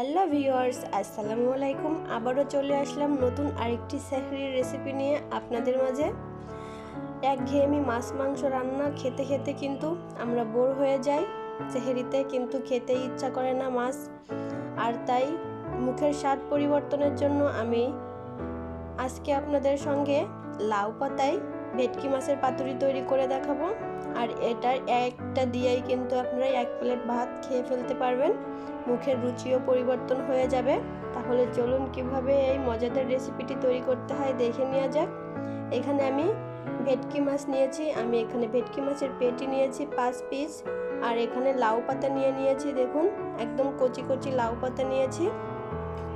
Hello viewers, আসসালামু আলাইকুম। আবারও চলে আসলাম নতুন আরেকটি সেহরির রেসিপি নিয়ে আপনাদের মাঝে। একঘেয়েমি মাছ মাংস রান্না খেতে খেতে কিন্তু আমরা বোর হয়ে যাই। সেহরিতে কিন্তু খেতে ইচ্ছা করে না মাছ, আর তাই মুখের স্বাদ পরিবর্তনের জন্য আমি আজকে আপনাদের সঙ্গে লাউ পাতায় ভেটকি মাছের পাতুরি তৈরি করে দেখাবো। আর এটার একটা দিয়েই কিন্তু আপনারা এক প্লেট ভাত খেয়ে ফেলতে পারবেন, মুখের রুচিও পরিবর্তন হয়ে যাবে। তাহলে চলুন কিভাবে এই মজাদার রেসিপিটি তৈরি করতে হয় দেখে নেওয়া যাক। এখানে আমি ভেটকি মাছ নিয়েছি, আমি এখানে ভেটকি মাছের পেটি নিয়েছি 5 পিস। আর এখানে লাউ পাতা নিয়েছি, দেখুন একদম কচি কচি লাউ পাতা নিয়েছি।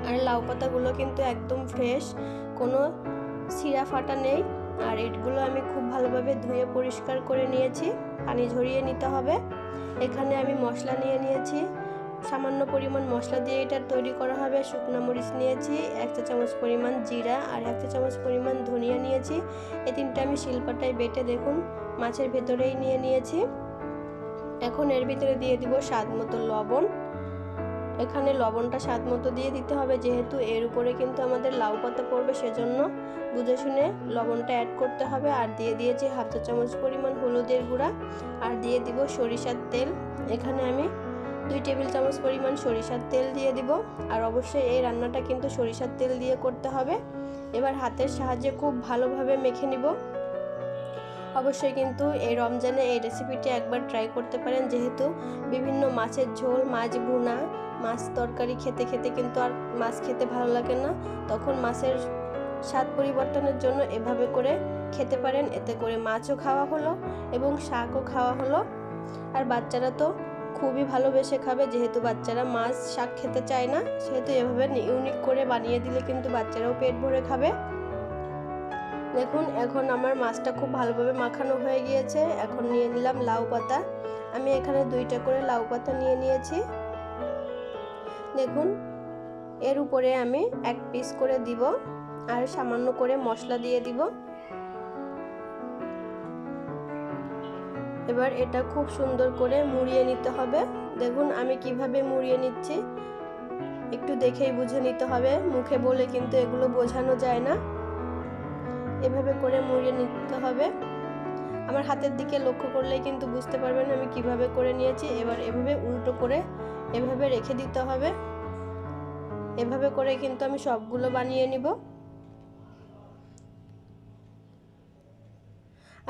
আর লাউ পাতাগুলো কিন্তু একদম ফ্রেশ, কোনো ছিঁড়া ফাটা নেই। আর এগুলো আমি খুব ভালোভাবে ধুয়ে পরিষ্কার করে নিয়েছি, পানি ঝরিয়ে নিতে হবে। এখানে আমি মশলা নিয়েছি, সামান্য পরিমাণ মশলা দিয়ে এটা তৈরি করা হবে। শুকনো মরিচ নিয়েছি 1 চা চামচ পরিমাণ, জিরা আর 1 চা চামচ পরিমাণ ধনিয়া নিয়েছি। এই তিনটা আমি শিলপাটায় বেটে দেখুন মাছের ভেতরেই নিয়েছি। এখন এর ভিতরে দিয়ে দিব স্বাদ মতো লবণ। এখানে লবণটা স্বাদ মতো দিয়ে দিতে হবে, যেহেতু এর উপরে কিন্তু আমাদের লাউ পাতা পড়বে, সেজন্য বুঝে শুনে লবণটা অ্যাড করতে হবে। আর দিয়ে দিয়েছি 1/2 চা চামচ পরিমাণ হলুদের গুঁড়া, আর দিয়ে দিব সরিষার তেল। এখানে আমি 2 টেবিল চামচ পরিমাণ সরিষার তেল দিয়ে দিব। আর অবশ্যই এই রান্নাটা কিন্তু সরিষার তেল দিয়ে করতে হবে। এবার হাতের সাহায্যে খুব ভালোভাবে মেখে নিব। অবশ্যই কিন্তু এই রমজানে এই রেসিপিটি একবার ট্রাই করতে পারেন, যেহেতু বিভিন্ন মাছের ঝোল, মাছ ভুনা, মাছ তরকারি খেতে খেতে কিন্তু আর মাছ খেতে ভালো লাগে না। তখন মাছের স্বাদ পরিবর্তনের জন্য এভাবে করে খেতে পারেন। এতে করে মাছও খাওয়া হলো এবং শাকও খাওয়া হলো। আর বাচ্চারা তো খুবই ভালোবেসে খাবে, যেহেতু বাচ্চারা মাছ শাক খেতে চায় না, সেহেতু এভাবে ইউনিক করে বানিয়ে দিলে কিন্তু বাচ্চারাও পেট ভরে খাবে। দেখুন এখন আমার মাছটা খুব ভালোভাবে মাখানো হয়ে গিয়েছে। এখন নিয়ে নিলাম লাউ পাতা। আমি এখানে 2টা করে লাউ পাতা নিয়েছি। দেখুন এর উপরে আমি 1 পিস করে দিব, আর সামান্য করে মশলা দিয়ে দিব। এবার এটা খুব সুন্দর করে মুড়িয়ে নিতে হবে। দেখুন আমি কিভাবে মুড়িয়ে নিচ্ছি, একটু দেখেই বুঝে নিতে হবে, মুখে বলে কিন্তু এগুলো বোঝানো যায় না। এভাবে করে মুড়িয়ে নিতে হবে। আমার হাতের দিকে লক্ষ্য করলেই কিন্তু বুঝতে পারবেন আমি কিভাবে করে নিয়েছি। এবার এভাবে উল্টো করে এভাবে রেখে দিতে হবে। এভাবে করে কিন্তু আমি সবগুলো বানিয়ে নিব।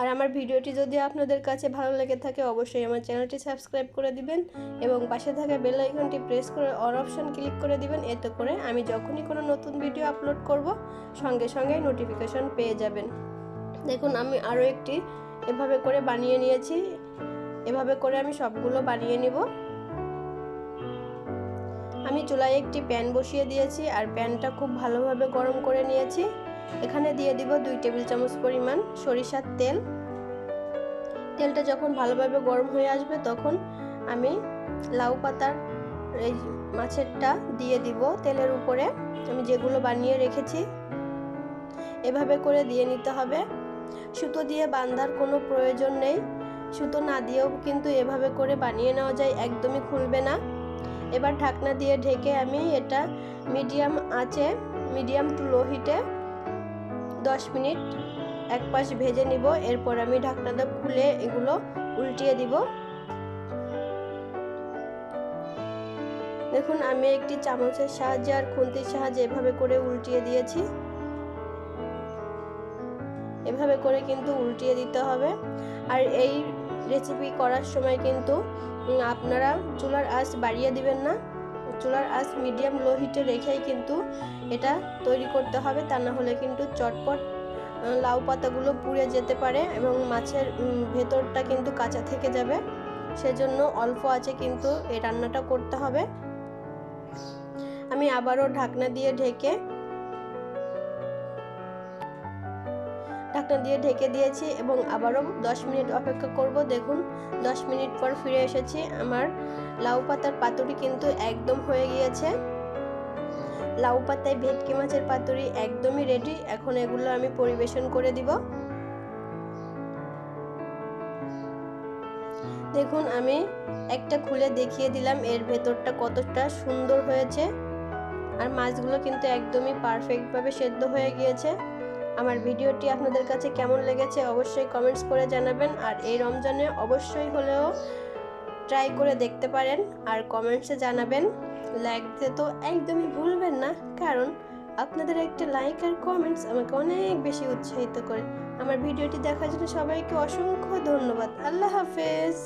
আর আমার ভিডিওটি যদি আপনাদের কাছে ভালো লেগে থাকে, অবশ্যই আমার চ্যানেলটি সাবস্ক্রাইব করে দিবেন এবং পাশে থাকা বেল আইকনটি প্রেস করে অল অপশন ক্লিক করে দিবেন। এতে করে আমি যখনই কোনো নতুন ভিডিও আপলোড করব, সঙ্গে সঙ্গে নোটিফিকেশন পেয়ে যাবেন। দেখুন আমি আরও একটি এভাবে করে বানিয়ে নিয়েছি। এভাবে করে আমি সবগুলো বানিয়ে নিব। আমি চুলায় একটি প্যান বসিয়ে দিয়েছি, আর প্যানটা খুব ভালোভাবে গরম করে নিয়েছি। এখানে দিয়ে দিব 2 টেবিল চামচ পরিমাণ সরিষার তেল। তেলটা যখন ভালোভাবে গরম হয়ে আসবে, তখন আমি লাউ পাতার এই মাছেরটা দিয়ে দিব তেলের উপরে, আমি যেগুলো বানিয়ে রেখেছি। এভাবে করে দিয়ে নিতে হবে। সুতো দিয়ে বাঁধার কোনো প্রয়োজন নেই, সুতো না দিয়েও কিন্তু এভাবে করে বানিয়ে নেওয়া যায়, একদমই খুলবে না। এবার ঢাকনা দিয়ে ঢেকে আমি এটা মিডিয়াম আঁচে, মিডিয়াম টু লো হিটে 10 মিনিট এক পাশ ভেজে নিব। এরপর আমি ঢাকনাটা খুলে এগুলো উল্টিয়ে দিব। দেখুন আমি একটি চামচের সাহায্যে আর খুন্তির সাহায্যে এভাবে করে উল্টিয়ে দিয়েছি। এভাবে করে কিন্তু উল্টিয়ে দিতে হবে। আর এই রেসিপি করার সময় কিন্তু আপনারা চুলার আঁচ বাড়িয়ে দিবেন না, চুলার আঁচ মিডিয়াম লো হিটে রেখেই কিন্তু এটা তৈরি করতে হবে। তা না হলে কিন্তু চটপট লাউ পাতাগুলো পুড়ে যেতে পারে এবং মাছের ভেতরটা কিন্তু কাঁচা থেকে যাবে। সেজন্য অল্প আঁচে কিন্তু এই রান্নাটা করতে হবে। আমি আবারও ঢাকনা দিয়ে ঢেকে দিয়েছি এবং আবারও 10 মিনিট অপেক্ষা করব। দেখুন 10 মিনিট পর ফিরে এসেছি। আমার লাউ পাতার পাতুরি কিন্তু একদম হয়ে গিয়েছে। লাউ পাতায় ভেটকি মাছের পাতুরি একদমই রেডি। এখন এগুলো আমি পরিবেশন করে দিব। দেখুন আমি একটা খুলে দেখিয়ে দিলাম এর ভেতরটা কতটা সুন্দর হয়েছে। আর মাছগুলো কিন্তু একদমই পারফেক্টভাবে সেদ্ধ হয়ে গিয়েছে। আমার ভিডিওটি আপনাদের কাছে কেমন লেগেছে অবশ্যই কমেন্টস করে জানাবেন। আর এই রমজানে অবশ্যই হলেও ট্রাই করে দেখতে পারেন আর কমেন্টসে জানাবেন। লাইক দিতে তো একদমই ভুলবেন না, কারণ আপনাদের একটা লাইক আর কমেন্টস আমাকে অনেক বেশি উৎসাহিত করে। আমার ভিডিওটি দেখার জন্য সবাইকে অসংখ্য ধন্যবাদ। আল্লাহ হাফেজ।